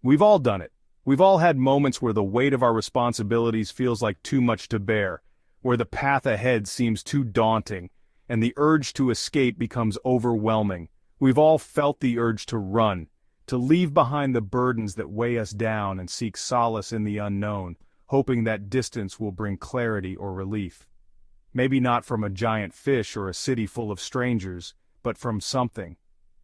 We've all done it. We've all had moments where the weight of our responsibilities feels like too much to bear, where the path ahead seems too daunting, and the urge to escape becomes overwhelming. We've all felt the urge to run, to leave behind the burdens that weigh us down and seek solace in the unknown, hoping that distance will bring clarity or relief. Maybe not from a giant fish or a city full of strangers, but from something.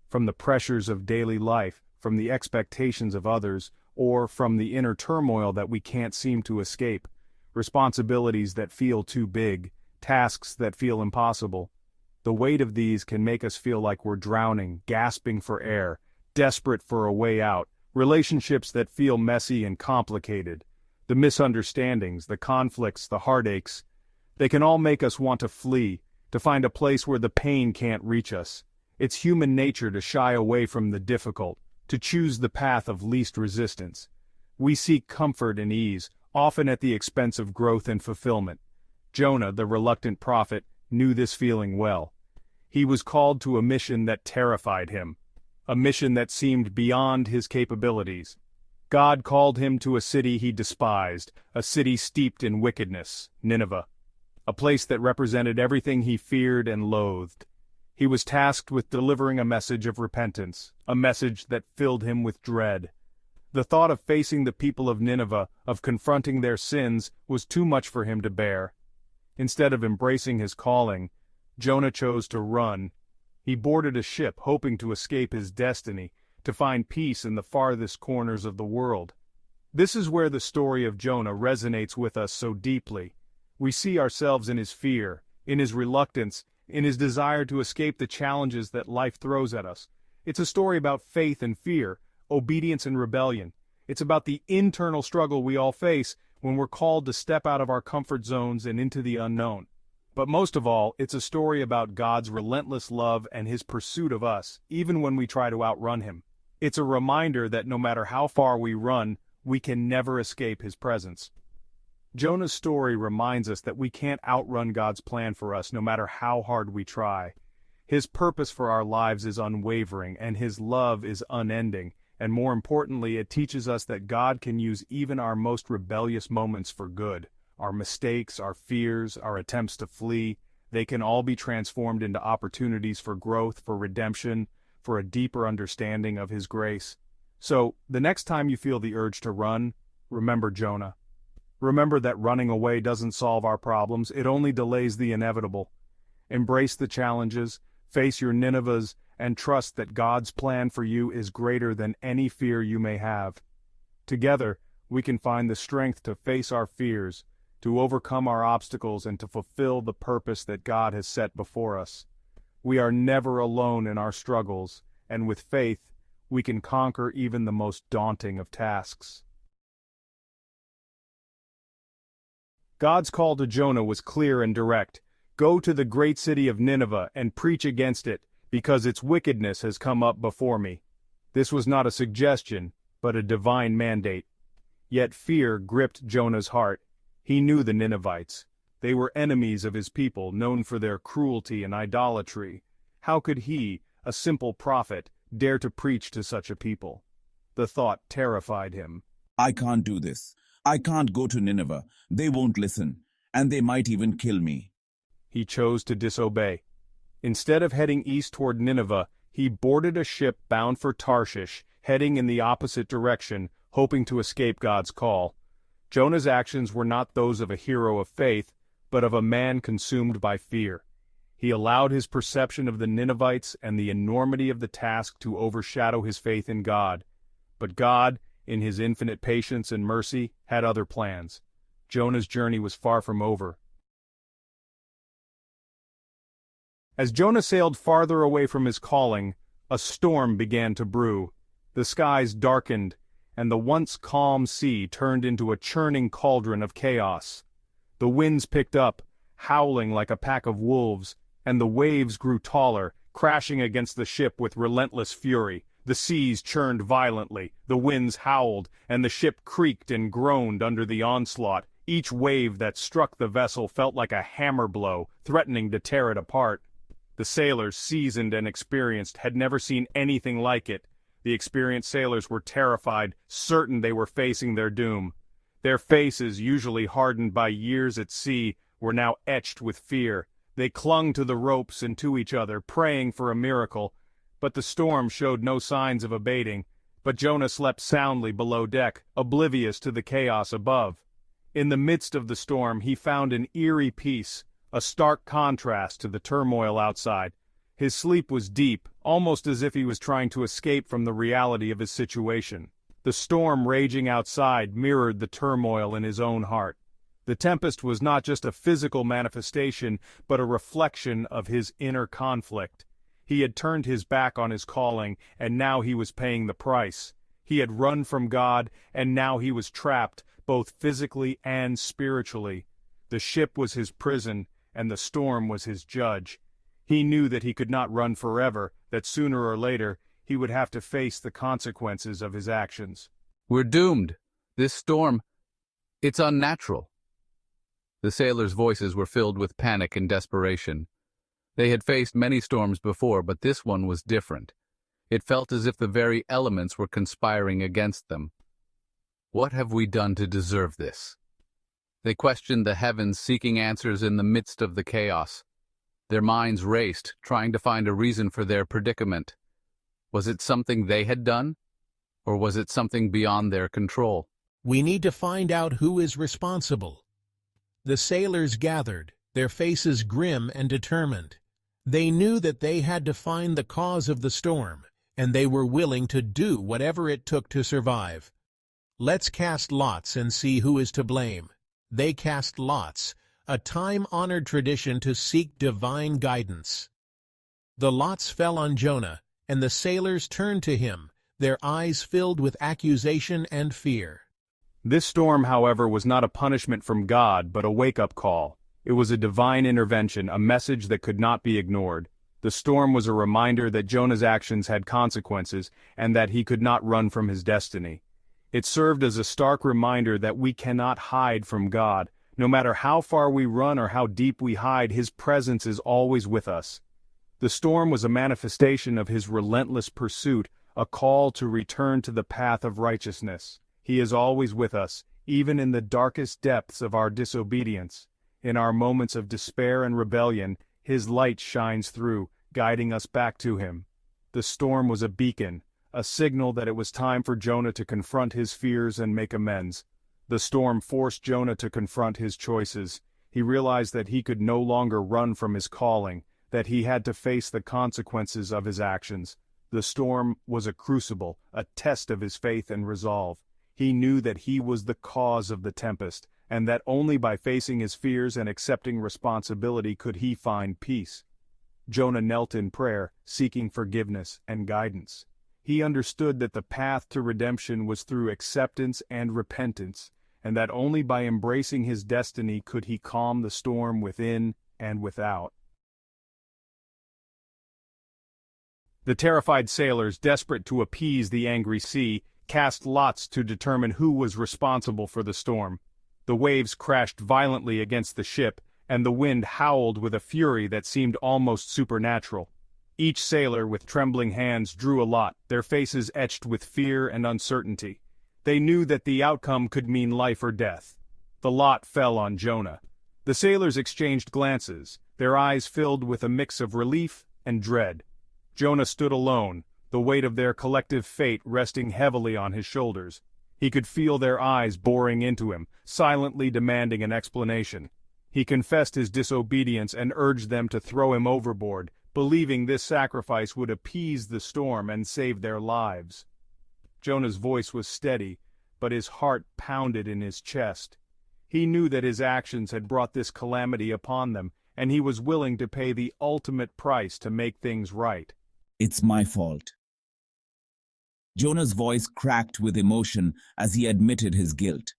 From the pressures of daily life, from the expectations of others, or from the inner turmoil that we can't seem to escape. Responsibilities that feel too big, tasks that feel impossible. The weight of these can make us feel like we're drowning, gasping for air, desperate for a way out, relationships that feel messy and complicated. The misunderstandings, the conflicts, the heartaches, they can all make us want to flee, to find a place where the pain can't reach us. It's human nature to shy away from the difficult, to choose the path of least resistance. We seek comfort and ease, often at the expense of growth and fulfillment. Jonah, the reluctant prophet, knew this feeling well. He was called to a mission that terrified him, a mission that seemed beyond his capabilities. God called him to a city he despised, a city steeped in wickedness, Nineveh, a place that represented everything he feared and loathed. He was tasked with delivering a message of repentance, a message that filled him with dread. The thought of facing the people of Nineveh, of confronting their sins, was too much for him to bear. Instead of embracing his calling, Jonah chose to run. He boarded a ship hoping to escape his destiny, to find peace in the farthest corners of the world. This is where the story of Jonah resonates with us so deeply. We see ourselves in his fear, in his reluctance, in his desire to escape the challenges that life throws at us. It's a story about faith and fear, obedience and rebellion. It's about the internal struggle we all face when we're called to step out of our comfort zones and into the unknown. But most of all, it's a story about God's relentless love and his pursuit of us, even when we try to outrun him. It's a reminder that no matter how far we run, we can never escape his presence. Jonah's story reminds us that we can't outrun God's plan for us no matter how hard we try. His purpose for our lives is unwavering, and his love is unending, and more importantly, it teaches us that God can use even our most rebellious moments for good. Our mistakes, our fears, our attempts to flee, they can all be transformed into opportunities for growth, for redemption, for a deeper understanding of his grace. So, the next time you feel the urge to run, remember Jonah. Remember that running away doesn't solve our problems, it only delays the inevitable. Embrace the challenges, face your Ninevehs, and trust that God's plan for you is greater than any fear you may have. Together, we can find the strength to face our fears, to overcome our obstacles, and to fulfill the purpose that God has set before us. We are never alone in our struggles, and with faith, we can conquer even the most daunting of tasks. God's call to Jonah was clear and direct. Go to the great city of Nineveh and preach against it, because its wickedness has come up before me. This was not a suggestion, but a divine mandate. Yet fear gripped Jonah's heart. He knew the Ninevites. They were enemies of his people, known for their cruelty and idolatry. How could he, a simple prophet, dare to preach to such a people? The thought terrified him. I can't do this. I can't go to Nineveh. They won't listen, and they might even kill me. He chose to disobey. Instead of heading east toward Nineveh, he boarded a ship bound for Tarshish, heading in the opposite direction, hoping to escape God's call. Jonah's actions were not those of a hero of faith, but of a man consumed by fear. He allowed his perception of the Ninevites and the enormity of the task to overshadow his faith in God. But God, in his infinite patience and mercy, had other plans. Jonah's journey was far from over. As Jonah sailed farther away from his calling, a storm began to brew. The skies darkened, and the once calm sea turned into a churning cauldron of chaos. The winds picked up, howling like a pack of wolves, and the waves grew taller, crashing against the ship with relentless fury. The seas churned violently, the winds howled, and the ship creaked and groaned under the onslaught. Each wave that struck the vessel felt like a hammer blow, threatening to tear it apart. The sailors, seasoned and experienced, had never seen anything like it. The experienced sailors were terrified, certain they were facing their doom. Their faces, usually hardened by years at sea, were now etched with fear. They clung to the ropes and to each other, praying for a miracle. But the storm showed no signs of abating. But Jonah slept soundly below deck, oblivious to the chaos above. In the midst of the storm, he found an eerie peace, a stark contrast to the turmoil outside. His sleep was deep, almost as if he was trying to escape from the reality of his situation. The storm raging outside mirrored the turmoil in his own heart. The tempest was not just a physical manifestation, but a reflection of his inner conflict. He had turned his back on his calling, and now he was paying the price. He had run from God, and now he was trapped, both physically and spiritually. The ship was his prison, and the storm was his judge. He knew that he could not run forever, that sooner or later he would have to face the consequences of his actions. "We're doomed. This storm, it's unnatural." The sailors' voices were filled with panic and desperation. They had faced many storms before, but this one was different. It felt as if the very elements were conspiring against them. What have we done to deserve this? They questioned the heavens, seeking answers in the midst of the chaos. Their minds raced, trying to find a reason for their predicament. Was it something they had done? Or was it something beyond their control? We need to find out who is responsible. The sailors gathered, their faces grim and determined. They knew that they had to find the cause of the storm, and they were willing to do whatever it took to survive. "Let's cast lots and see who is to blame." They cast lots, a time-honored tradition to seek divine guidance. The lots fell on Jonah, and the sailors turned to him, their eyes filled with accusation and fear. This storm, however, was not a punishment from God, but a wake-up call. It was a divine intervention, a message that could not be ignored. The storm was a reminder that Jonah's actions had consequences, and that he could not run from his destiny. It served as a stark reminder that we cannot hide from God. No matter how far we run or how deep we hide, His presence is always with us. The storm was a manifestation of His relentless pursuit, a call to return to the path of righteousness. He is always with us, even in the darkest depths of our disobedience. In our moments of despair and rebellion, His light shines through, guiding us back to Him. The storm was a beacon, a signal that it was time for Jonah to confront his fears and make amends. The storm forced Jonah to confront his choices. He realized that he could no longer run from his calling, that he had to face the consequences of his actions. The storm was a crucible, a test of his faith and resolve. He knew that he was the cause of the tempest, and that only by facing his fears and accepting responsibility could he find peace. Jonah knelt in prayer, seeking forgiveness and guidance. He understood that the path to redemption was through acceptance and repentance, and that only by embracing his destiny could he calm the storm within and without. The terrified sailors, desperate to appease the angry sea, cast lots to determine who was responsible for the storm. The waves crashed violently against the ship, and the wind howled with a fury that seemed almost supernatural. Each sailor, with trembling hands, drew a lot, their faces etched with fear and uncertainty. They knew that the outcome could mean life or death. The lot fell on Jonah. The sailors exchanged glances, their eyes filled with a mix of relief and dread. Jonah stood alone, the weight of their collective fate resting heavily on his shoulders. He could feel their eyes boring into him, silently demanding an explanation. He confessed his disobedience and urged them to throw him overboard, believing this sacrifice would appease the storm and save their lives. Jonah's voice was steady, but his heart pounded in his chest. He knew that his actions had brought this calamity upon them, and he was willing to pay the ultimate price to make things right. "It's my fault." Jonah's voice cracked with emotion as he admitted his guilt.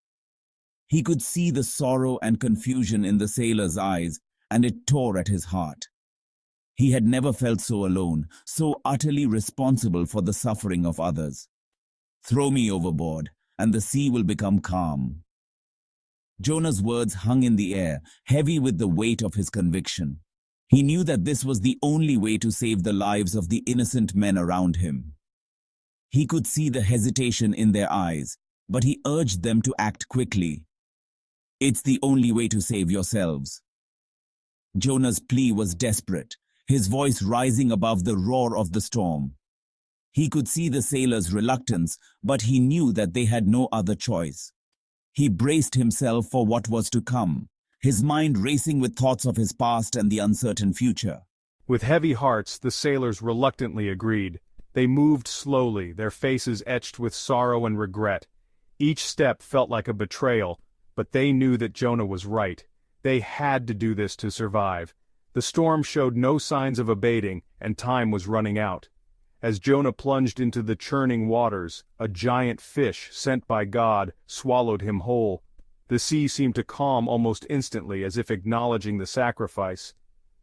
He could see the sorrow and confusion in the sailor's eyes, and it tore at his heart. He had never felt so alone, so utterly responsible for the suffering of others. "Throw me overboard, and the sea will become calm." Jonah's words hung in the air, heavy with the weight of his conviction. He knew that this was the only way to save the lives of the innocent men around him. He could see the hesitation in their eyes, but he urged them to act quickly. "It's the only way to save yourselves." Jonah's plea was desperate, his voice rising above the roar of the storm. He could see the sailors' reluctance, but he knew that they had no other choice. He braced himself for what was to come, his mind racing with thoughts of his past and the uncertain future. With heavy hearts, the sailors reluctantly agreed. They moved slowly, their faces etched with sorrow and regret. Each step felt like a betrayal, but they knew that Jonah was right. They had to do this to survive. The storm showed no signs of abating, and time was running out. As Jonah plunged into the churning waters, a giant fish, sent by God, swallowed him whole. The sea seemed to calm almost instantly, as if acknowledging the sacrifice.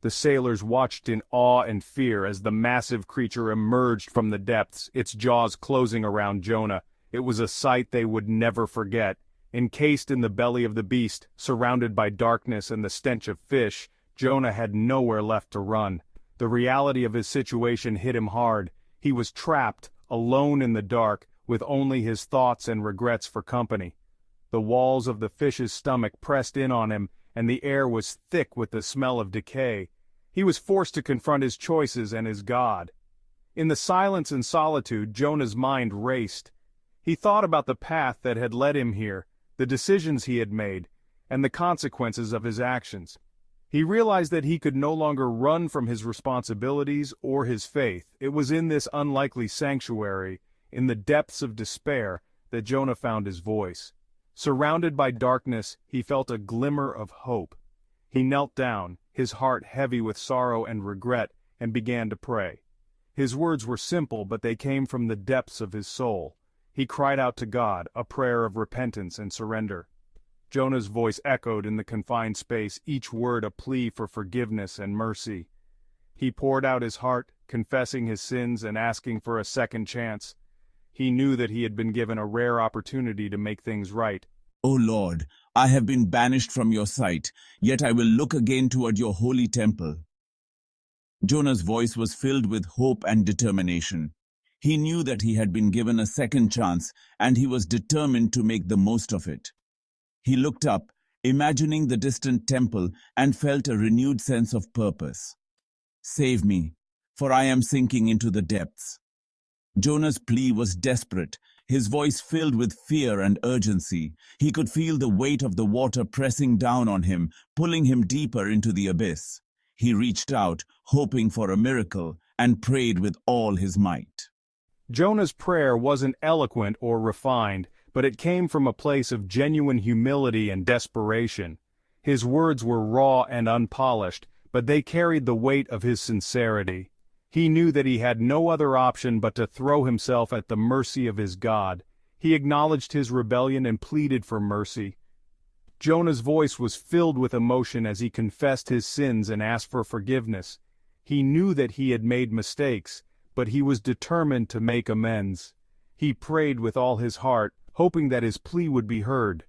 The sailors watched in awe and fear as the massive creature emerged from the depths, its jaws closing around Jonah. It was a sight they would never forget. Encased in the belly of the beast, surrounded by darkness and the stench of fish, Jonah had nowhere left to run. The reality of his situation hit him hard. He was trapped, alone in the dark, with only his thoughts and regrets for company. The walls of the fish's stomach pressed in on him, and the air was thick with the smell of decay. He was forced to confront his choices and his God. In the silence and solitude, Jonah's mind raced. He thought about the path that had led him here, the decisions he had made, and the consequences of his actions. He realized that he could no longer run from his responsibilities or his faith. It was in this unlikely sanctuary, in the depths of despair, that Jonah found his voice. Surrounded by darkness, he felt a glimmer of hope. He knelt down, his heart heavy with sorrow and regret, and began to pray. His words were simple, but they came from the depths of his soul. He cried out to God, a prayer of repentance and surrender. Jonah's voice echoed in the confined space, each word a plea for forgiveness and mercy. He poured out his heart, confessing his sins and asking for a second chance. He knew that he had been given a rare opportunity to make things right. "O Lord, I have been banished from your sight, yet I will look again toward your holy temple." Jonah's voice was filled with hope and determination. He knew that he had been given a second chance, and he was determined to make the most of it. He looked up, imagining the distant temple, and felt a renewed sense of purpose. "Save me, for I am sinking into the depths." Jonah's plea was desperate, his voice filled with fear and urgency. He could feel the weight of the water pressing down on him, pulling him deeper into the abyss. He reached out, hoping for a miracle, and prayed with all his might. Jonah's prayer wasn't eloquent or refined, but it came from a place of genuine humility and desperation. His words were raw and unpolished, but they carried the weight of his sincerity. He knew that he had no other option but to throw himself at the mercy of his God. He acknowledged his rebellion and pleaded for mercy. Jonah's voice was filled with emotion as he confessed his sins and asked for forgiveness. He knew that he had made mistakes, but he was determined to make amends. He prayed with all his heart, hoping that his plea would be heard.